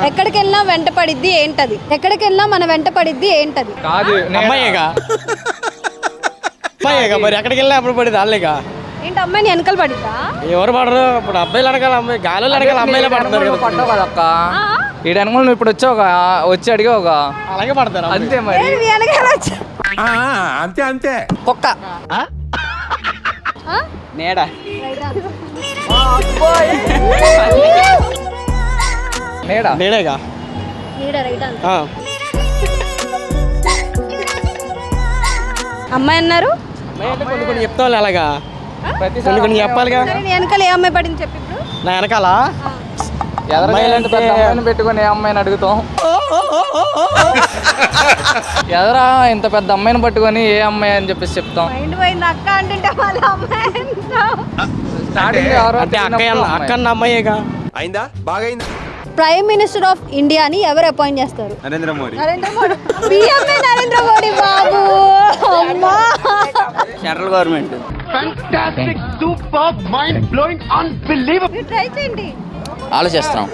ఎక్కడికి వెళ్ళినా వెంట పడిద్ది ఏంటది? ఎక్కడికి వెళ్ళినా మన వెంట పడిద్ది ఏంటది? కాదు అమ్మాయేగా అమ్మాయేగా మరి ఎక్కడికి వెళ్ళినా అప్పుడు పడింది వాళ్ళేగా. ఏంటి అమ్మాయిని వెనకాల పడిద్దా? ఎవరు పడరు ఇప్పుడు అబ్బాయిలు అడగాలి అమ్మాయి గాలి అడగాలి అమ్మాయిలే పడతారు కదా. పడ్డావు కదా అక్క ఈ అనుకో నువ్వు ఇప్పుడు వచ్చి అడిగావుగా అలాగే పడతారు అంతే మరి ఏంటి మీ వెనకాల వచ్చా? అంతే అంతే. కుక్క ఆ? నీడ నీడ నేనేగా నీడ రైట్ ఆన్సర్. ఆ. అమ్మాయి అన్నారు. అమ్మాయి అంటే కొన్ని కొన్ని చెప్తావాలి అలాగా ప్రతిసారి కొన్ని చెప్పాలిగా. సరే నీ వెనకాల ఏ అమ్మాయి పడింది చెప్పు ఇప్పుడు. నా వెనకాల ఎదరగా ఇలాంటి పెద్ద అమ్మాయిని పెట్టుకొని ఏ అమ్మాయిని అడుగుతాం ఎదరా ఇంత పెద్ద అమ్మాయిని పట్టుకొని ఏ అమ్మాయి అని చెప్పేసి చెప్తాం మైండ్ పోయింది అక్క అంటుంటే వాళ్ళ అమ్మాయి అంటావు. స్టార్టింగ్ అంటే అక్కన్న అమ్మాయేగా. అయిందా బాగా అయిందా? ప్రైమ్ మినిస్టర్ ఆఫ్ ఇండియాని ఎవరు అపాయింట్ చేస్తారు? నరేంద్ర మోడీ. నరేంద్ర మోడీ. పిఎంఏ నరేంద్ర మోడీ బాబు. అమ్మా. Central government. మీరు ట్రై చేయండి. ఆలోచిస్తున్నాం